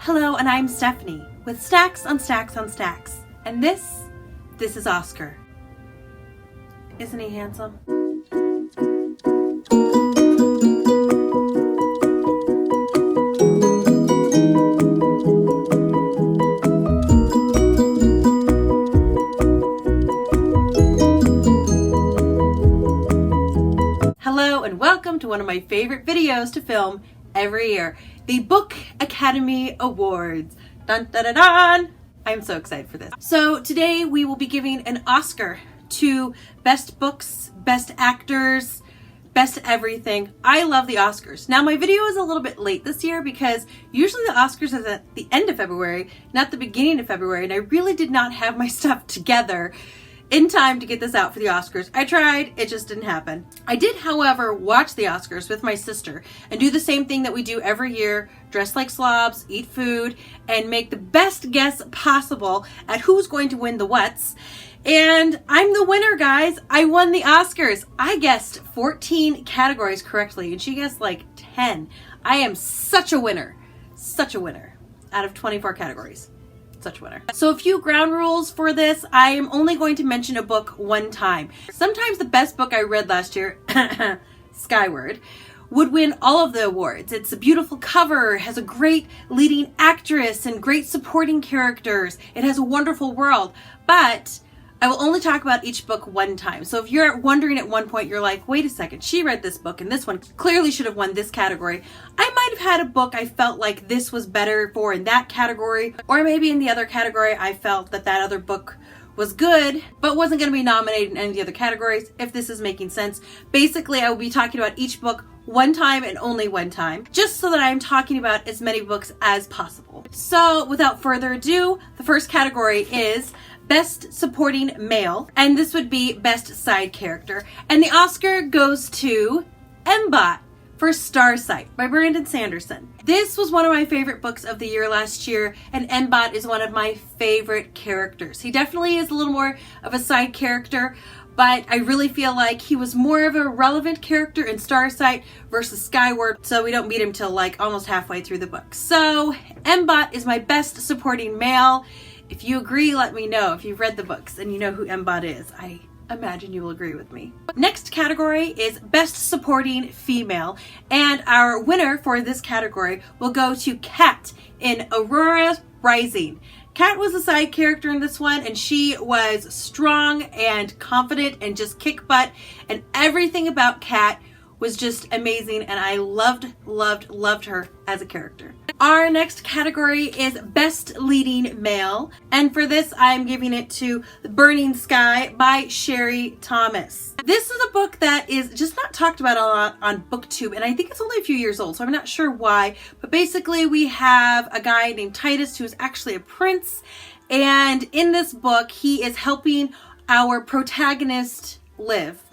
Hello, and I'm Stephanie with Stacks on Stacks on Stacks. And this is Oscar. Isn't he handsome? Hello, and welcome to one of my favorite videos to film every year, the Book Academy Awards. Dun dun dun dun! I'm so excited for this. So today we will be giving an Oscar to best books, best actors, best everything. I love the Oscars. Now my video is a little bit late this year because usually the Oscars is at the end of February, not the beginning of February, and I really did not have my stuff together in time to get this out for the Oscars. I tried, it just didn't happen. I did, however, watch the Oscars with my sister and do the same thing that we do every year, dress like slobs, eat food, and make the best guess possible at who's going to win the whats. And I'm the winner, guys. I won the Oscars. I guessed 14 categories correctly, and she guessed like 10. I am such a winner. Such a winner. Out of 24 categories. Such a winner. So a few ground rules for this. I am only going to mention a book one time. Sometimes the best book I read last year, Skyward, would win all of the awards. It's a beautiful cover, has a great leading actress and great supporting characters. It has a wonderful world, but I will only talk about each book one time. So if you're wondering at one point, you're like, wait a second, she read this book and this one clearly should have won this category. I might have had a book I felt like this was better for in that category, or maybe in the other category I felt that that other book was good, but wasn't going to be nominated in any of the other categories, if this is making sense. Basically, I will be talking about each book one time and only one time, just so that I'm talking about as many books as possible. So without further ado, the first category is Best Supporting Male, and this would be Best Side Character. And the Oscar goes to Mbot for Starsight by Brandon Sanderson. This was one of my favorite books of the year last year, and Mbot is one of my favorite characters. He definitely is a little more of a side character, but I really feel like he was more of a relevant character in Starsight versus Skyward, so we don't meet him till like almost halfway through the book. So Mbot is my Best Supporting Male. If you agree, let me know. If you've read the books and you know who Mbot is, I imagine you will agree with me. Next category is Best Supporting Female, and our winner for this category will go to Kat in Aurora Rising. Kat was a side character in this one, and she was strong and confident and just kick butt, and everything about Kat was just amazing, and I loved her as a character. Our next category is Best Leading Male, and for this I'm giving it to The Burning Sky by Sherry Thomas. This is a book that is just not talked about a lot on BookTube, and I think it's only a few years old, so I'm not sure why, but basically we have a guy named Titus who is actually a prince, and in this book he is helping our protagonist live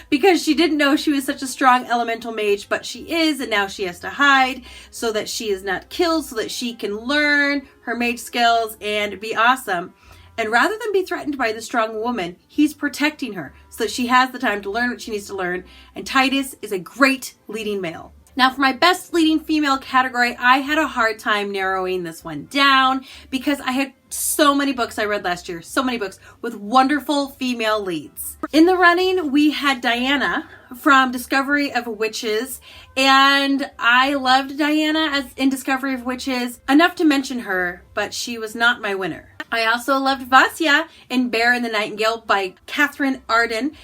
because she didn't know she was such a strong elemental mage, but she is, and now she has to hide so that she is not killed, so that she can learn her mage skills and be awesome. And rather than be threatened by the strong woman, he's protecting her so that she has the time to learn what she needs to learn, and Titus is a great leading male. Now for my Best Leading Female category, I had a hard time narrowing this one down because I had so many books I read last year, so many books with wonderful female leads. In the running, we had Diana from Discovery of Witches, and I loved Diana as in Discovery of Witches, enough to mention her, but she was not my winner. I also loved Vasya in Bear and the Nightingale by Catherine Arden.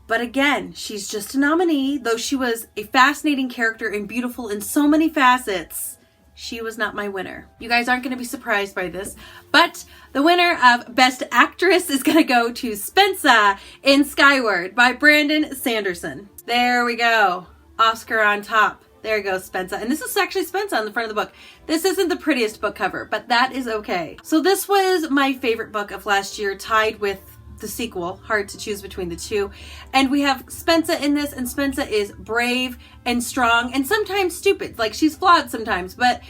But again, she's just a nominee, though she was a fascinating character and beautiful in so many facets. She was not my winner. You guys aren't going to be surprised by this, but the winner of Best Actress is going to go to Spensa in Skyward by Brandon Sanderson. There we go. Oscar on top. There goes Spensa. And this is actually Spensa on the front of the book. This isn't the prettiest book cover, but that is okay. So this was my favorite book of last year, tied with the sequel. Hard to choose between the two. And we have Spensa in this, and Spensa is brave and strong and sometimes stupid. Like, she's flawed sometimes, but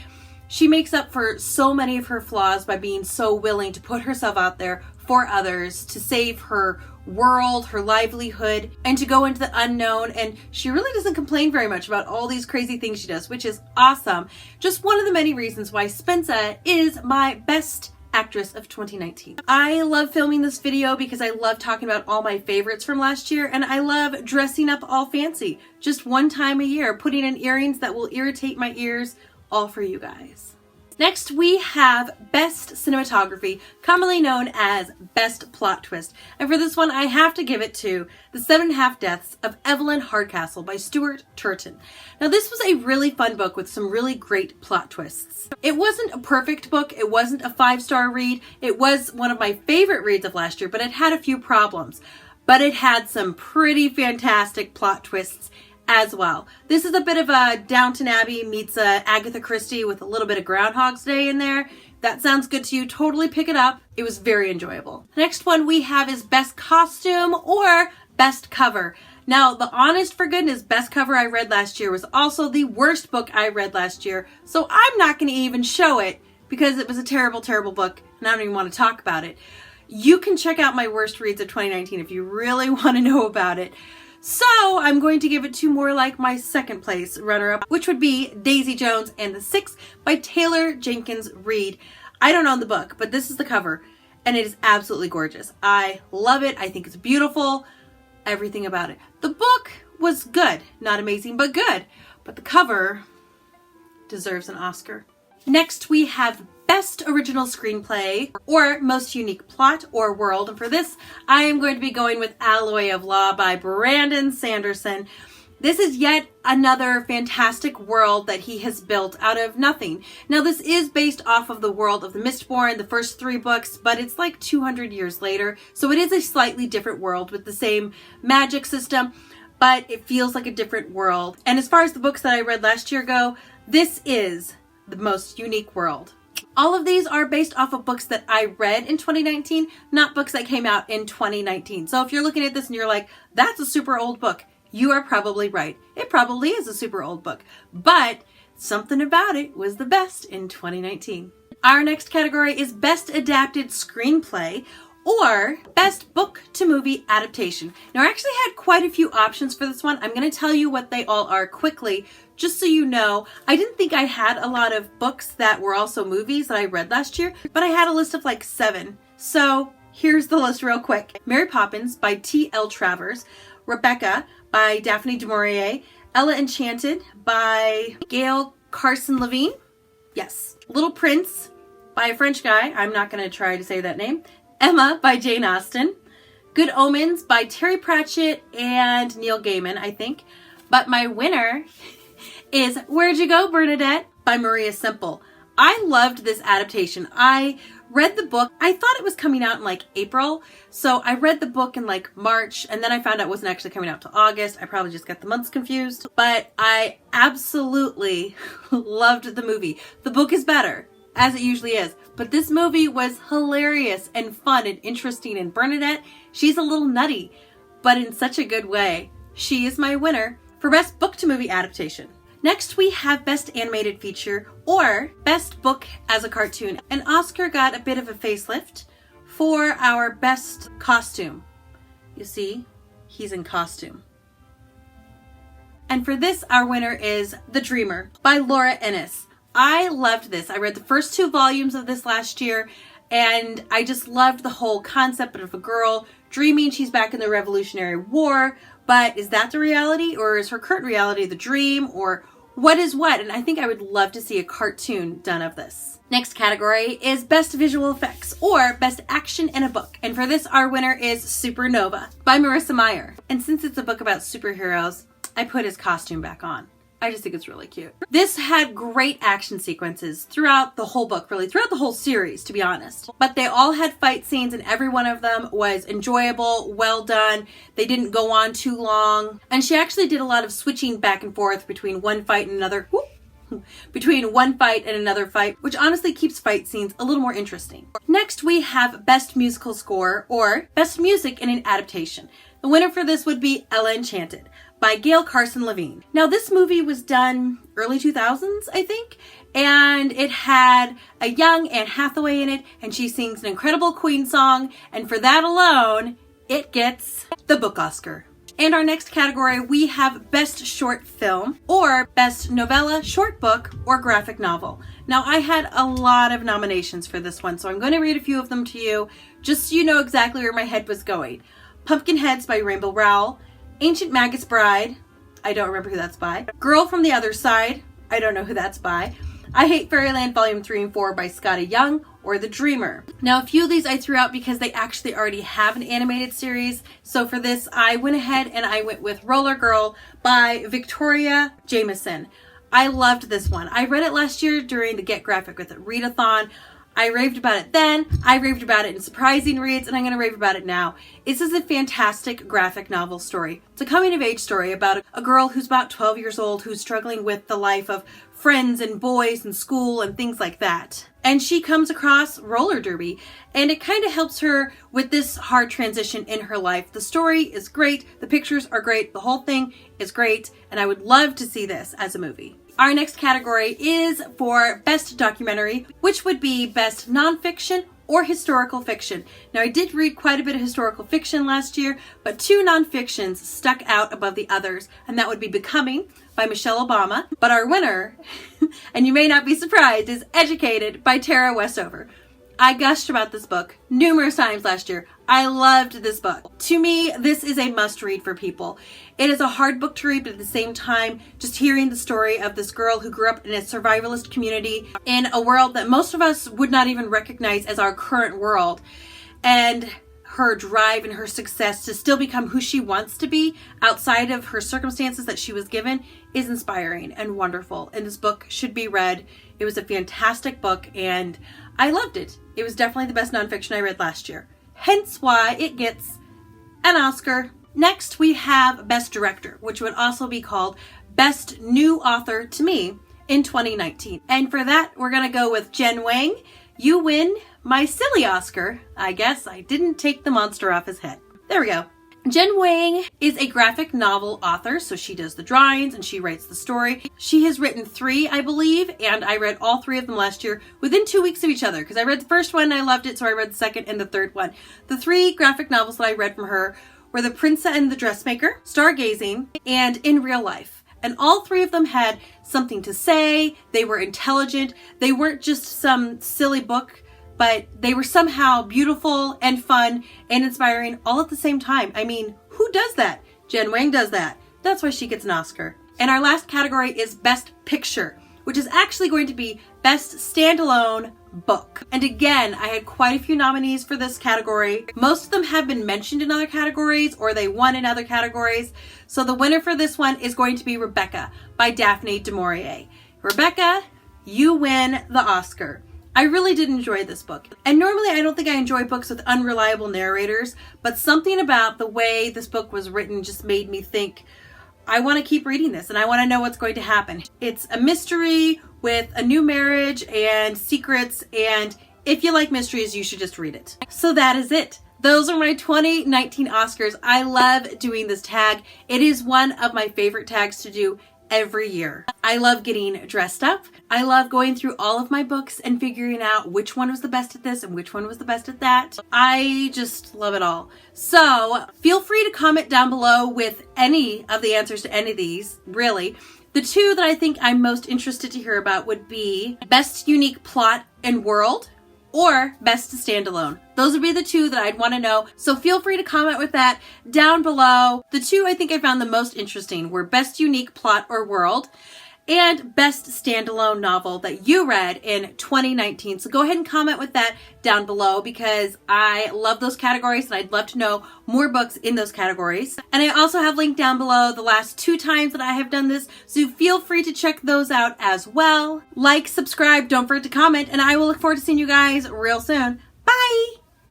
she makes up for so many of her flaws by being so willing to put herself out there for others, to save her world, her livelihood, and to go into the unknown. And she really doesn't complain very much about all these crazy things she does, which is awesome. Just one of the many reasons why Spensa is my best actress of 2019. I love filming this video because I love talking about all my favorites from last year, and I love dressing up all fancy just one time a year, putting in earrings that will irritate my ears, all for you guys. Next, we have Best Cinematography, commonly known as Best Plot Twist. And for this one, I have to give it to The 7.5 Deaths of Evelyn Hardcastle by Stuart Turton. Now, this was a really fun book with some really great plot twists. It wasn't a perfect book. It wasn't a 5-star read. It was one of my favorite reads of last year, but it had a few problems. But it had some pretty fantastic plot twists as well. This is a bit of a Downton Abbey meets Agatha Christie with a little bit of Groundhog's Day in there. That sounds good to you, totally pick it up. It was very enjoyable. The next one we have is Best Costume or Best Cover. Now, the honest for goodness best cover I read last year was also the worst book I read last year, so I'm not going to even show it because it was a terrible, terrible book and I don't even want to talk about it. You can check out my worst reads of 2019 if you really want to know about it. So I'm going to give it to more like my second place runner-up, which would be Daisy Jones and the Six by Taylor Jenkins Reid. I don't own the book, but this is the cover, and it is absolutely gorgeous. I love it. I think it's beautiful. Everything about it. The book was good. Not amazing, but good. But the cover deserves an Oscar. Next, we have Best Original Screenplay or Most Unique Plot or World. And for this, I am going to be going with Alloy of Law by Brandon Sanderson. This is yet another fantastic world that he has built out of nothing. Now, this is based off of the world of the Mistborn, the first 3 books, but it's like 200 years later. So it is a slightly different world with the same magic system, but it feels like a different world. And as far as the books that I read last year go, this is the most unique world. All of these are based off of books that I read in 2019, not books that came out in 2019. So if you're looking at this and you're like, that's a super old book, you are probably right. It probably is a super old book, but something about it was the best in 2019. Our next category is Best Adapted Screenplay or Best Book to Movie Adaptation. Now, I actually had quite a few options for this one. I'm going to tell you what they all are quickly, just so you know. I didn't think I had a lot of books that were also movies that I read last year, but I had a list of like 7. So here's the list real quick. Mary Poppins by T.L. Travers, Rebecca by Daphne du Maurier, Ella Enchanted by Gail Carson Levine. Yes. Little Prince by a French guy. I'm not going to try to say that name. Emma by Jane Austen. Good Omens by Terry Pratchett and Neil Gaiman, I think. But my winner is Where'd You Go, Bernadette by Maria Semple. I loved this adaptation. I read the book. I thought it was coming out in like April. So I read the book in like March, and then I found out it wasn't actually coming out till August. I probably just got the months confused. But I absolutely loved the movie. The book is better, as it usually is. But this movie was hilarious and fun and interesting. And Bernadette, she's a little nutty, but in such a good way. She is my winner for Best Book to Movie Adaptation. Next, we have Best Animated Feature or Best Book as a Cartoon. And Oscar got a bit of a facelift for our Best Costume. You see, he's in costume. And for this, our winner is The Dreamer by Laura Ennis. I loved this. I read the first 2 volumes of this last year, and I just loved the whole concept of a girl dreaming she's back in the Revolutionary War. But is that the reality, or is her current reality the dream, or what is what? And I think I would love to see a cartoon done of this. Next category is Best Visual Effects or Best Action in a Book. And for this, our winner is Supernova by Marissa Meyer. And since it's a book about superheroes, I put his costume back on. I just think it's really cute. This had great action sequences throughout the whole book, really, throughout the whole series, to be honest. But they all had fight scenes, and every one of them was enjoyable, well done. They didn't go on too long. And she actually did a lot of switching back and forth between one fight and another. Between one fight and another fight, which honestly keeps fight scenes a little more interesting. Next, we have Best Musical Score or Best Music in an Adaptation. The winner for this would be Ella Enchanted by Gail Carson Levine. Now, this movie was done early 2000s, I think, and it had a young Anne Hathaway in it, and she sings an incredible Queen song, and for that alone, it gets the Book Oscar. And our next category, we have Best Short Film or Best Novella, Short Book, or Graphic Novel. Now, I had a lot of nominations for this one, so I'm going to read a few of them to you, just so you know exactly where my head was going. Pumpkinheads by Rainbow Rowell, Ancient Maggot's Bride, I don't remember who that's by. Girl from the Other Side, I don't know who that's by. I Hate Fairyland Volume 3 and 4 by Skottie Young, or The Dreamer. Now, a few of these I threw out because they actually already have an animated series. So for this, I went ahead and I went with Roller Girl by Victoria Jameson. I loved this one. I read it last year during the Get Graphic with It readathon. I raved about it then, I raved about it in Surprising Reads, and I'm going to rave about it now. This is a fantastic graphic novel story. It's a coming-of-age story about a girl who's about 12 years old who's struggling with the life of friends and boys and school and things like that. And she comes across roller derby, and it kind of helps her with this hard transition in her life. The story is great, the pictures are great, the whole thing is great, and I would love to see this as a movie. Our next category is for Best Documentary, which would be Best Nonfiction or Historical Fiction. Now, I did read quite a bit of historical fiction last year, but two nonfictions stuck out above the others, and that would be Becoming by Michelle Obama. But our winner, and you may not be surprised, is Educated by Tara Westover. I gushed about this book numerous times last year. I loved this book. To me, this is a must-read for people. It is a hard book to read, but at the same time, just hearing the story of this girl who grew up in a survivalist community in a world that most of us would not even recognize as our current world, and her drive and her success to still become who she wants to be outside of her circumstances that she was given is inspiring and wonderful. And this book should be read. It was a fantastic book, and I loved it. It was definitely the best nonfiction I read last year. Hence why it gets an Oscar. Next, we have Best Director, which would also be called Best New Author to me in 2019. And for that, we're going to go with Jen Wang. You win my silly Oscar. I guess I didn't take the monster off his head. There we go. Jen Wang is a graphic novel author, so she does the drawings and she writes the story. She has written 3, I believe, and I read all 3 of them last year within 2 weeks of each other, because I read the first one and I loved it, so I read the second and the third one. The 3 graphic novels that I read from her were The Princess and the Dressmaker, Stargazing, and In Real Life. And all 3 of them had something to say. They were intelligent. They weren't just some silly book, but they were somehow beautiful and fun and inspiring all at the same time. I mean, who does that? Jen Wang does that. That's why she gets an Oscar. And our last category is Best Picture, which is actually going to be Best Standalone Book. And again, I had quite a few nominees for this category. Most of them have been mentioned in other categories, or they won in other categories. So the winner for this one is going to be Rebecca by Daphne du Maurier. Rebecca, you win the Oscar. I really did enjoy this book. And normally I don't think I enjoy books with unreliable narrators, but something about the way this book was written just made me think, I want to keep reading this and I want to know what's going to happen. It's a mystery with a new marriage and secrets, and if you like mysteries, you should just read it. So that is it. Those are my 2019 Oscars. I love doing this tag. It is one of my favorite tags to do every year. I love getting dressed up. I love going through all of my books and figuring out which one was the best at this and which one was the best at that. I just love it all. So feel free to comment down below with any of the answers to any of these, really. The 2 that I think I'm most interested to hear about would be Best Unique Plot and World or Best Standalone. Those would be the 2 that I'd want to know. So feel free to comment with that down below. The 2 I think I found the most interesting were Best Unique Plot or World and Best Standalone Novel that you read in 2019. So go ahead and comment with that down below, because I love those categories and I'd love to know more books in those categories. And I also have linked down below the last 2 times that I have done this, so feel free to check those out as well. Like, subscribe, don't forget to comment, and I will look forward to seeing you guys real soon.